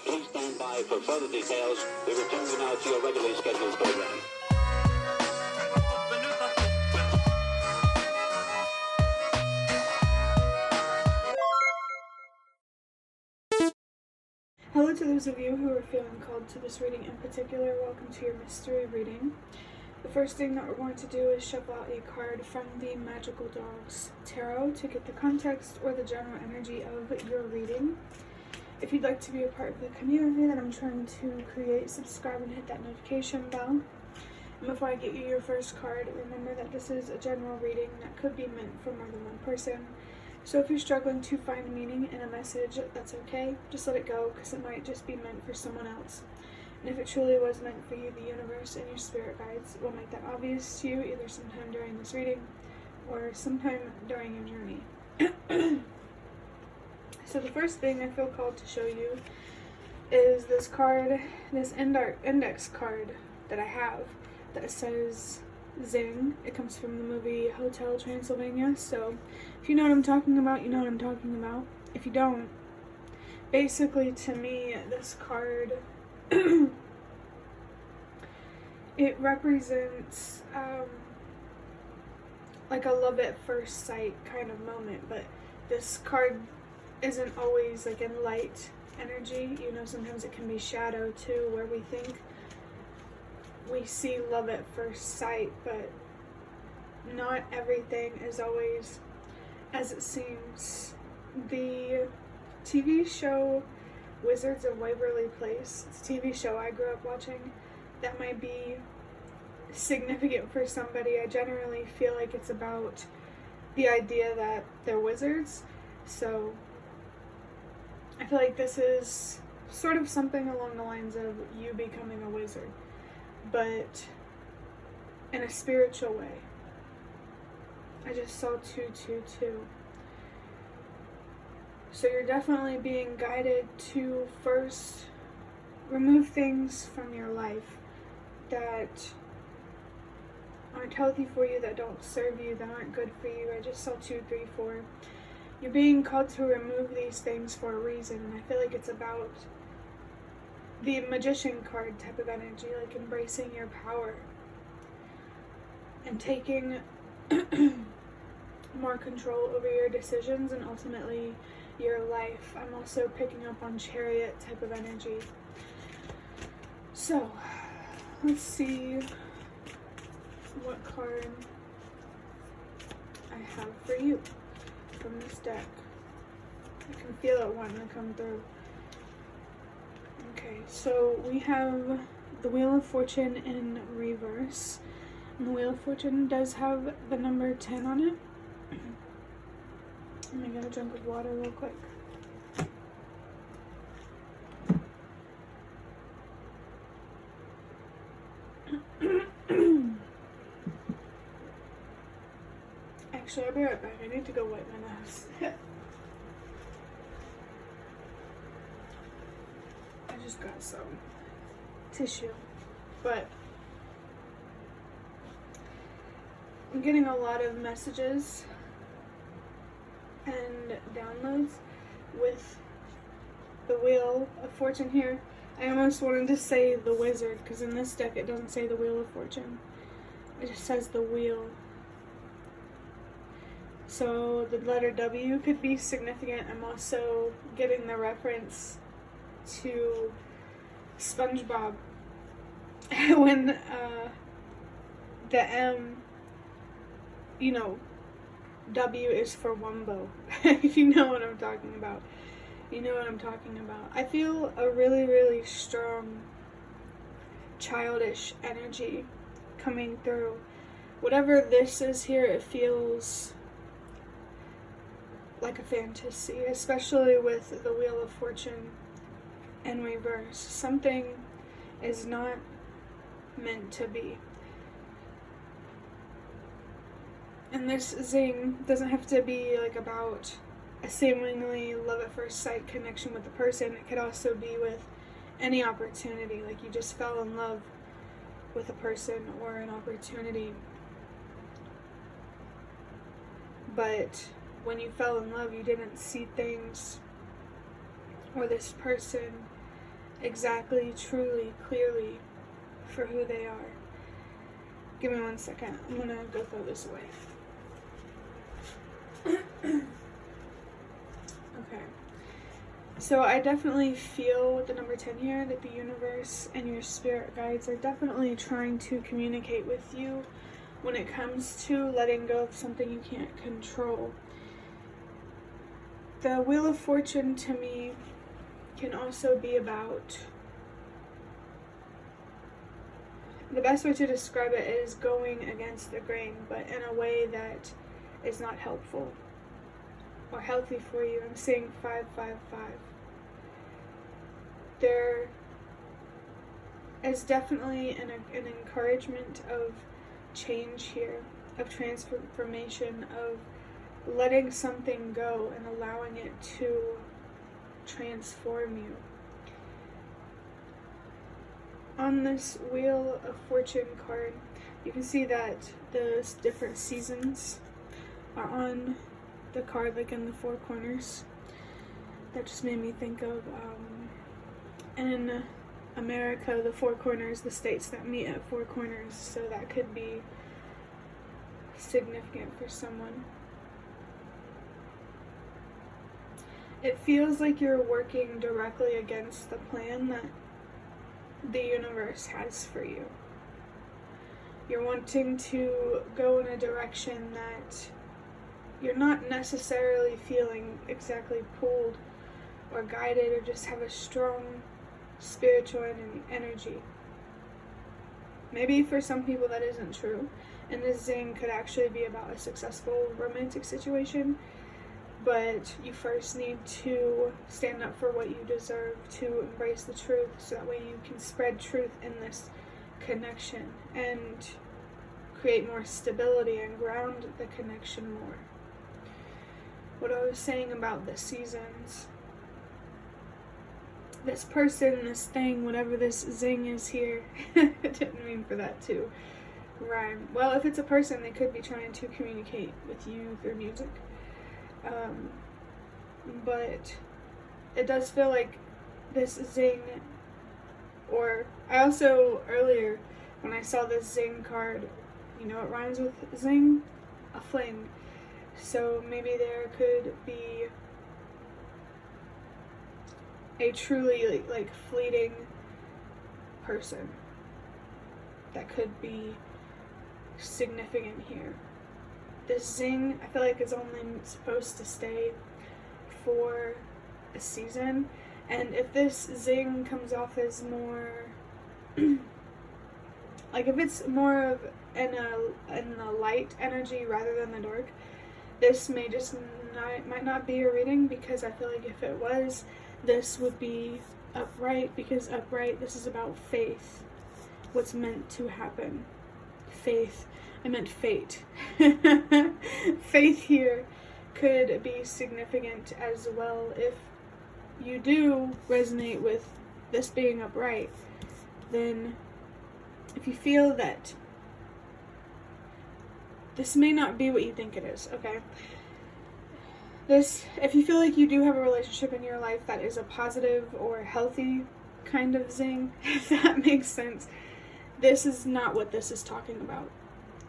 Please stand by for further details. We return you now to your regularly scheduled program. Hello to those of you who are feeling called to this reading in particular. Welcome to your mystery reading. The first thing that we're going to do is shuffle out a card from the Magical Dogs Tarot to get the context or the general energy of your reading. If you'd like to be a part of the community that I'm trying to create, subscribe and hit that notification bell. And before I get you your first card, remember that this is a general reading that could be meant for more than one person. So if you're struggling to find meaning in a message, that's okay. Just let it go, because it might just be meant for someone else. And if it truly was meant for you, the universe and your spirit guides will make that obvious to you either sometime during this reading or sometime during your journey. So the first thing I feel called to show you is this card, this index card that I have that says Zing. It comes from the movie Hotel Transylvania. So if you know what I'm talking about, you know what I'm talking about. If you don't, basically to me, this card it represents like a love at first sight kind of moment, but this card isn't always like in light energy. You know, sometimes it can be shadow too, where we think we see love at first sight, but not everything is always as it seems. The TV show Wizards of Waverly Place, it's a TV show I grew up watching, that might be significant for somebody. I generally feel like it's about the idea that they're wizards, so I feel like this is sort of something along the lines of you becoming a wizard, but in a spiritual way. I just saw 222. So you're definitely being guided to first remove things from your life that aren't healthy for you, that don't serve you, that aren't good for you. I just saw 2, 3, 4. You're being called to remove these things for a reason, and I feel like it's about the Magician card type of energy, like embracing your power and taking more control over your decisions and ultimately your life. I'm also picking up on Chariot type of energy. So let's see what card I have for you from this deck. I can feel it wanting to come through. Okay, so we have the Wheel of Fortune in reverse. And the Wheel of Fortune does have the number 10 on it. Let me get a drink of water real quick. Actually, I'll be right back. I need to go wipe my nose. I just got some tissue. But I'm getting a lot of messages and downloads with the Wheel of Fortune here. I almost wanted to say the Wizard, because in this deck it doesn't say the Wheel of Fortune. It just says the Wheel. So the letter W could be significant. I'm also getting the reference to SpongeBob when the M, you know, W is for Wumbo. If you know what I'm talking about. You know what I'm talking about. I feel a really, really strong childish energy coming through. Whatever this is here, it feels like a fantasy, especially with the Wheel of Fortune in reverse. Something is not meant to be. And this zing doesn't have to be like about a seemingly love at first sight connection with the person. It could also be with any opportunity, like you just fell in love with a person or an opportunity. But when you fell in love, you didn't see things or this person exactly, truly, clearly for who they are. Give me 1 second. I'm gonna go throw this away. Okay. So I definitely feel with the number 10 here that the universe and your spirit guides are definitely trying to communicate with you when it comes to letting go of something you can't control. The Wheel of Fortune to me can also be about, the best way to describe it is going against the grain, but in a way that is not helpful or healthy for you. I'm seeing 555. There is definitely an encouragement of change here, of transformation, of letting something go and allowing it to transform you. On this Wheel of Fortune card, you can see that the different seasons are on the card, like in the four corners. That just made me think of, in America, the four corners, the states that meet at four corners, so that could be significant for someone. It feels like you're working directly against the plan that the universe has for you. You're wanting to go in a direction that you're not necessarily feeling exactly pulled or guided, or just have a strong spiritual energy. Maybe for some people that isn't true, and this zing could actually be about a successful romantic situation, but you first need to stand up for what you deserve, to embrace the truth, so that way you can spread truth in this connection and create more stability and ground the connection more. What I was saying about the seasons, this person, this thing, whatever this zing is here, I didn't mean for that to rhyme. Well, if it's a person, they could be trying to communicate with you through music. But it does feel like this zing, or I also, earlier, when I saw this zing card, you know, it rhymes with zing, a fling. So maybe there could be a truly like fleeting person that could be significant here. This zing, I feel like, is only supposed to stay for a season, and if this zing comes off as more like if it's more of in a light energy rather than the dark, this may just might not be a reading, because I feel like if it was, this would be upright, because upright, this is about faith, what's meant to happen. Faith. I meant fate. Faith here could be significant as well if you do resonate with this being upright. Then if you feel that this may not be what you think it is, okay? If you feel like you do have a relationship in your life that is a positive or healthy kind of zing, if that makes sense, this is not what this is talking about.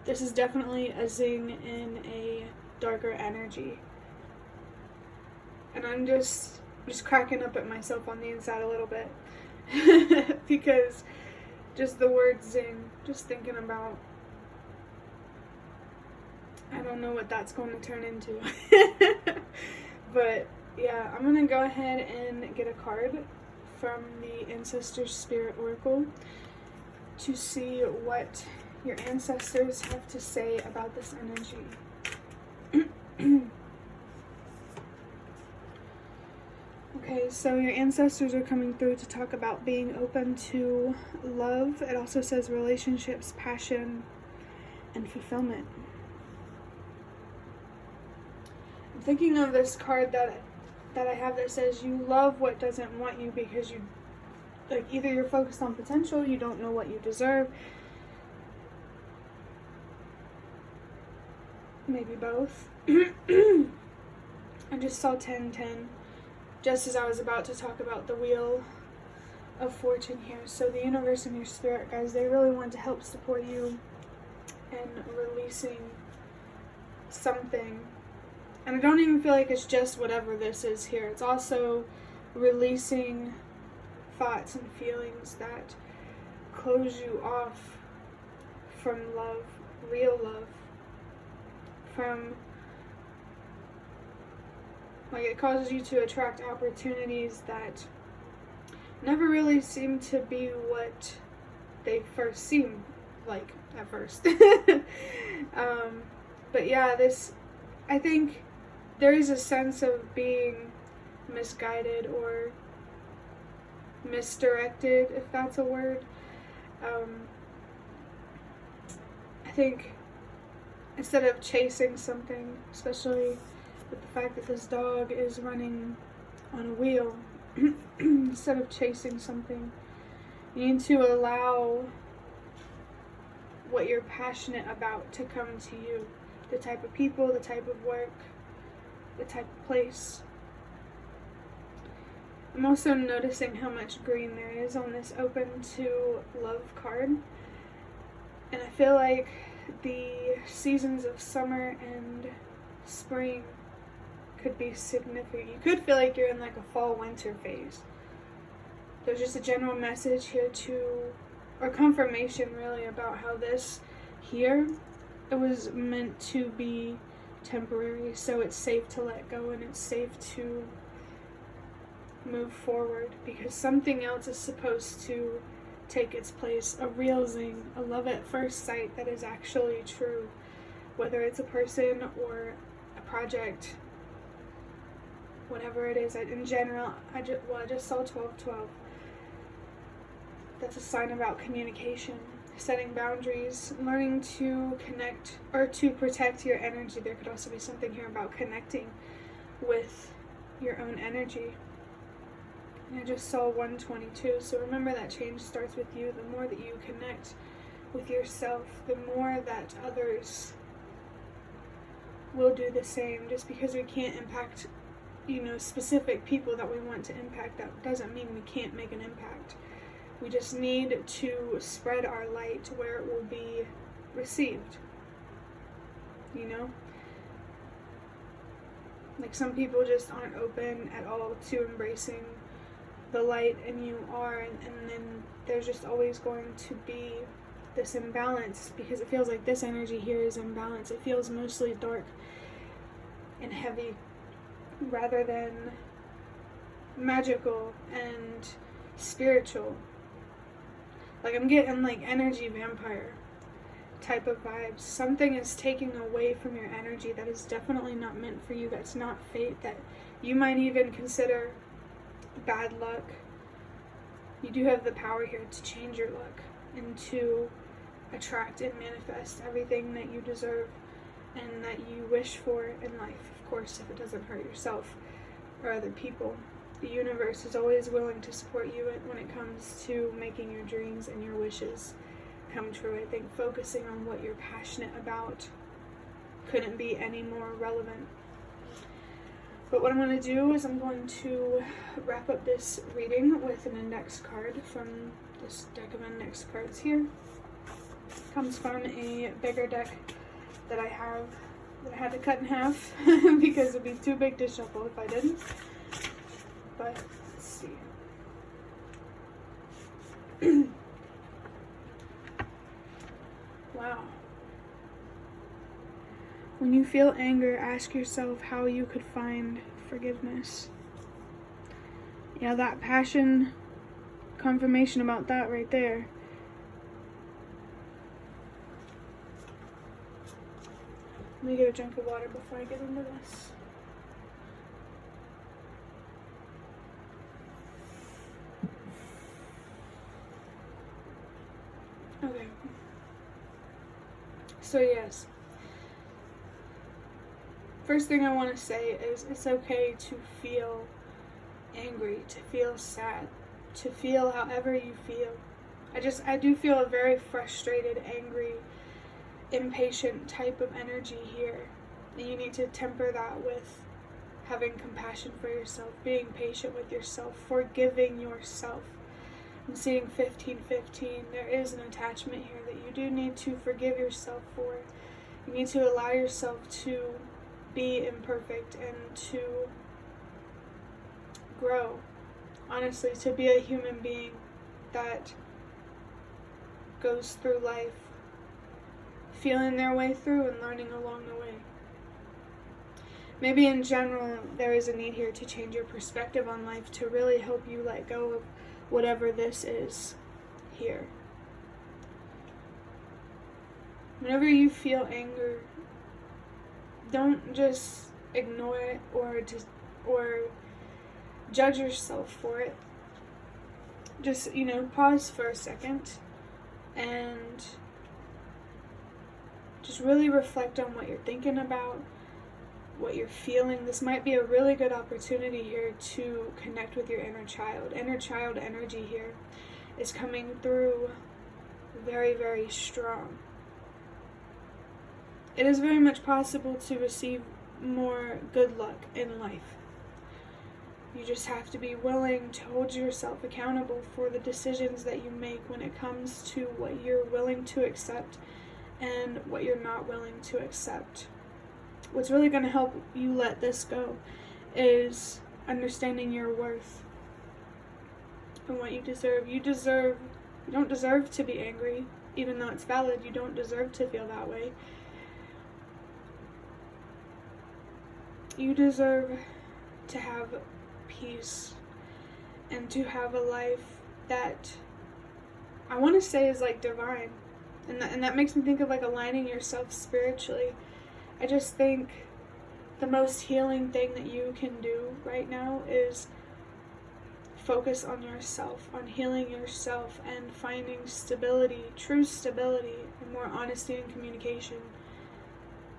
This is definitely a zing in a darker energy. And I'm just cracking up at myself on the inside a little bit. Because just the word zing, just thinking about, I don't know what that's going to turn into. But yeah, I'm going to go ahead and get a card from the Ancestor Spirit Oracle to see what your ancestors have to say about this energy. Okay, so your ancestors are coming through to talk about being open to love. It also says relationships, passion, and fulfillment. I'm thinking of this card that I have that says you love what doesn't want you, because you, like, either you're focused on potential, you don't know what you deserve, maybe both. I just saw 1010 just as I was about to talk about the Wheel of Fortune here. So the universe and your spirit guys, they really want to help support you in releasing something. And I don't even feel like it's just whatever this is here. It's also releasing thoughts and feelings that close you off from love, real love, from, like, it causes you to attract opportunities that never really seem to be what they first seem like at first. But yeah, I think there is a sense of being misguided or misdirected, if that's a word. I think instead of chasing something, especially with the fact that this dog is running on a wheel, instead of chasing something, you need to allow what you're passionate about to come to you. The type of people, the type of work, the type of place. I'm also noticing how much green there is on this open to love card. And I feel like the seasons of summer and spring could be significant. You could feel like you're in like a fall-winter phase. There's just a general message here or confirmation really, about how this here, it was meant to be temporary, so it's safe to let go and it's safe to move forward, because something else is supposed to take its place, a real zing, a love at first sight that is actually true, whether it's a person or a project, whatever it is. In general, I just saw 1212. That's a sign about communication, setting boundaries, learning to connect or to protect your energy. There could also be something here about connecting with your own energy. And I just saw 122, so remember that change starts with you. The more that you connect with yourself, the more that others will do the same. Just because we can't impact, specific people that we want to impact, that doesn't mean we can't make an impact. We just need to spread our light to where it will be received. Like, some people just aren't open at all to embracing the light, and you are, and then there's just always going to be this imbalance, because it feels like this energy here is imbalance. It feels mostly dark and heavy rather than magical and spiritual. Like, I'm getting like energy vampire type of vibes. Something is taking away from your energy that is definitely not meant for you, that's not fate, that you might even consider bad luck. You do have the power here to change your luck and to attract and manifest everything that you deserve and that you wish for in life. Of course, if it doesn't hurt yourself or other people. The universe is always willing to support you when it comes to making your dreams and your wishes come true. I think focusing on what you're passionate about couldn't be any more relevant. But what I'm going to do is I'm going to wrap up this reading with an index card from this deck of index cards here. It comes from a bigger deck that I have, that I had to cut in half because it would be too big to shuffle if I didn't. But let's see. Wow. When you feel anger, ask yourself how you could find forgiveness. Yeah, that passion, confirmation about that right there. Let me get a drink of water before I get into this. Okay. So yes. First thing I want to say is it's okay to feel angry, to feel sad, to feel however you feel. I do feel a very frustrated, angry, impatient type of energy here. And you need to temper that with having compassion for yourself, being patient with yourself, forgiving yourself. I'm seeing 1515. There is an attachment here that you do need to forgive yourself for. You need to allow yourself to be imperfect and to grow. Honestly, to be a human being that goes through life, feeling their way through and learning along the way. Maybe in general, there is a need here to change your perspective on life to really help you let go of whatever this is here. Whenever you feel anger, don't just ignore it or judge yourself for it. Just, pause for a second and just really reflect on what you're thinking about, what you're feeling. This might be a really good opportunity here to connect with your inner child. Inner child energy here is coming through very, very strong. It is very much possible to receive more good luck in life. You just have to be willing to hold yourself accountable for the decisions that you make when it comes to what you're willing to accept and what you're not willing to accept. What's really going to help you let this go is understanding your worth and what you deserve. You don't deserve to be angry, even though it's valid. You don't deserve to feel that way. You deserve to have peace and to have a life that I want to say is like divine. And that makes me think of like aligning yourself spiritually. I just think the most healing thing that you can do right now is focus on yourself, on healing yourself and finding stability, true stability, and more honesty and communication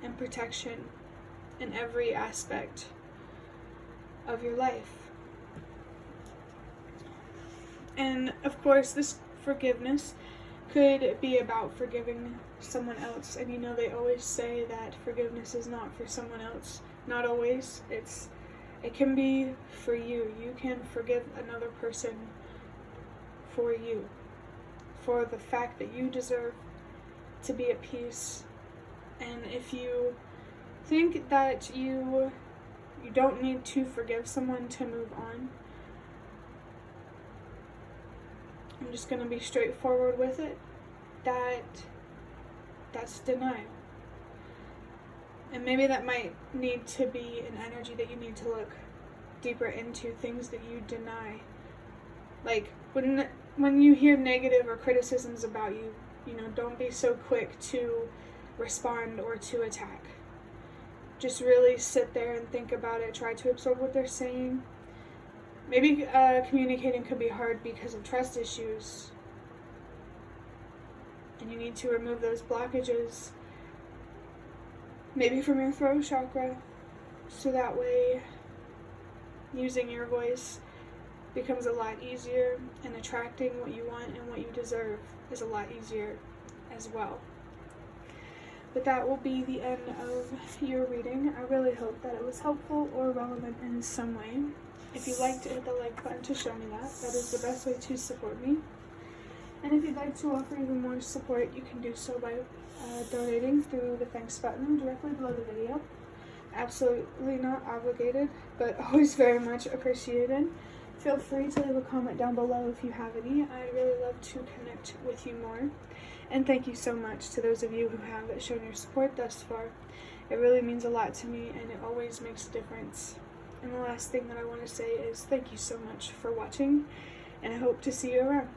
and protection in every aspect of your life. And of course, this forgiveness could be about forgiving someone else. And they always say that forgiveness is not for someone else. Not always. It can be for you. You can forgive another person for you, for the fact that you deserve to be at peace. And if you think that you don't need to forgive someone to move on, I'm just going to be straightforward with it, that's denial. And maybe that might need to be an energy that you need to look deeper into, things that you deny. Like, when you hear negative or criticisms about you, don't be so quick to respond or to attack. Just really sit there and think about it, try to absorb what they're saying. Maybe communicating could be hard because of trust issues, and you need to remove those blockages, maybe from your throat chakra, so that way using your voice becomes a lot easier, and attracting what you want and what you deserve is a lot easier as well. But that will be the end of your reading. I really hope that it was helpful or relevant in some way. If you'd like to hit the like button to show me that is the best way to support me. And if you'd like to offer even more support, you can do so by donating through the thanks button directly below the video. Absolutely not obligated, but always very much appreciated. Feel free to leave a comment down below if you have any. I'd really love to connect with you more. And thank you so much to those of you who have shown your support thus far. It really means a lot to me, and it always makes a difference. And the last thing that I want to say is thank you so much for watching, and I hope to see you around.